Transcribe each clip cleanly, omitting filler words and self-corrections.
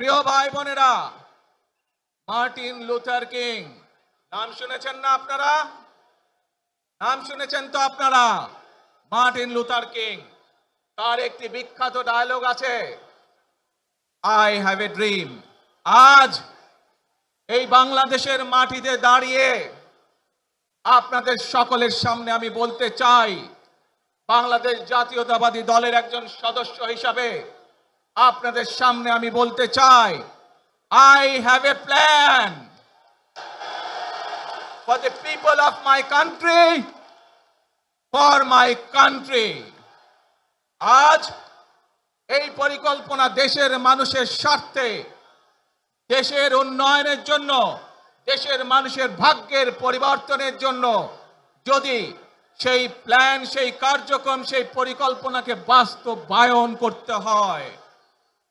প্রিয় ভাই বোনেরা, মার্টিন লুথার কিং নাম শুনেছেন না আপনারা? নাম শুনেছেন তো আপনারা? মার্টিন লুথার কিং, তার একটি বিখ্যাত ডায়লগ আছে, আই হ্যাভ এ ড্রিম। আজ এই বাংলাদেশের মাটিতে দাঁড়িয়ে আপনাদের সকলের সামনে আমি বলতে চাই, বাংলাদেশ জাতীয়তাবাদী দলের একজন সদস্য হিসাবে আপনাদের সামনে আমি বলতে চাই, I have a plan for the people of my country, for my country. আজ এই পরিকল্পনা দেশের মানুষের স্বার্থে, দেশের উন্নয়নের জন্য, দেশের মানুষের ভাগ্যের পরিবর্তনের জন্য যদি সেই প্ল্যান, সেই কার্যক্রম, সেই পরিকল্পনাকে বাস্তবায়ন করতে হয়,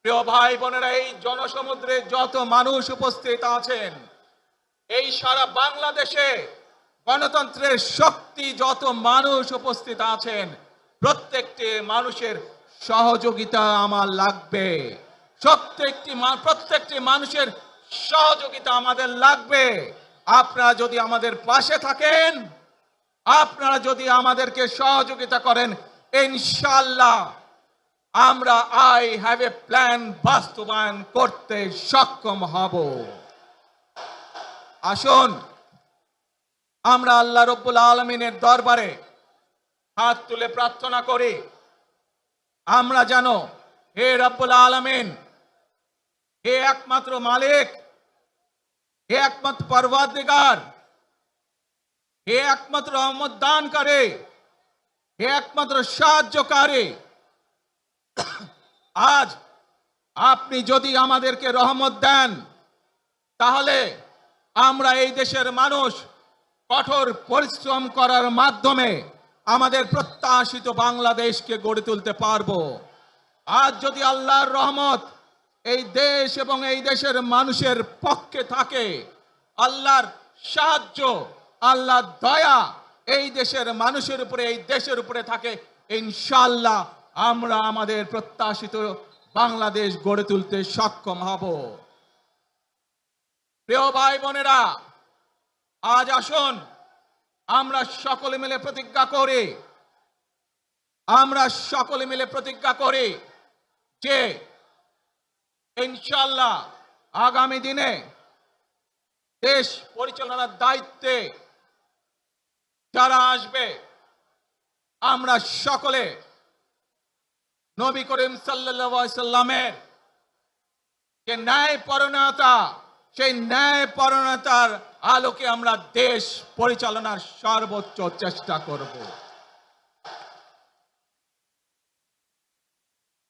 প্রিয় ভাই বোনেরা, এই জনসমুদ্রে যত মানুষ উপস্থিত আছেন, এই সারা বাংলাদেশে গণতন্ত্রের শক্তি যত মানুষ উপস্থিত আছেন, প্রত্যেকটি মানুষের সহযোগিতা আমার লাগবে। প্রত্যেকটি মানুষের সহযোগিতা আমাদের লাগবে। আপনারা যদি আমাদের পাশে থাকেন, আপনারা যদি আমাদেরকে সহযোগিতা করেন, ইনশাআল্লাহ আমরা আই হ্যাভ এ প্ল্যান বাস্তবায়ন করতে সক্ষম হব। আসুন আমরা আল্লাহ রব্বুল আলামিনের দরবারে হাত তুলে প্রার্থনা করি, আমরা জানো হে রব্বুল আলামিন, হে একমাত্র মালিক, হে একমাত্র পরওয়ারদিগার, হে একমাত্র রহমত দানকারী, হে একমাত্র সাহায্যকারী, আজ আপনি যদি আমাদেরকে রহমত দেন, তাহলে আমরা এই দেশের মানুষ কঠোর পরিশ্রম করার মাধ্যমে আমাদের প্রত্যাশিত বাংলাদেশকে গড়ে তুলতে পারবো। আজ যদি আল্লাহর রহমত এই দেশ এবং এই দেশের মানুষের পক্ষে থাকে, আল্লাহর সাহায্য, আল্লাহর দয়া এই দেশের মানুষের উপরে, এই দেশের উপরে থাকে, ইনশাআল্লাহ আমরা আমাদের প্রত্যাশিত বাংলাদেশ গড়ে তুলতে সক্ষম হব। প্রিয় ভাই বোনেরা, আজ আসুন আমরা সকলে মিলে প্রতিজ্ঞা করি, আমরা সকলে মিলে প্রতিজ্ঞা করি যে ইনশাআল্লাহ আগামী দিনে দেশ পরিচালনার দায়িত্বে যারা আসবে, আমরা সকলে নবী করিম সাল্লাল্লাহু আলাইহি সাল্লামের যে ন্যায়পরায়ণতা, সেই ন্যায়পরায়ণতার আলোকে আমরা দেশ পরিচালনার সর্বোচ্চ চেষ্টা করব।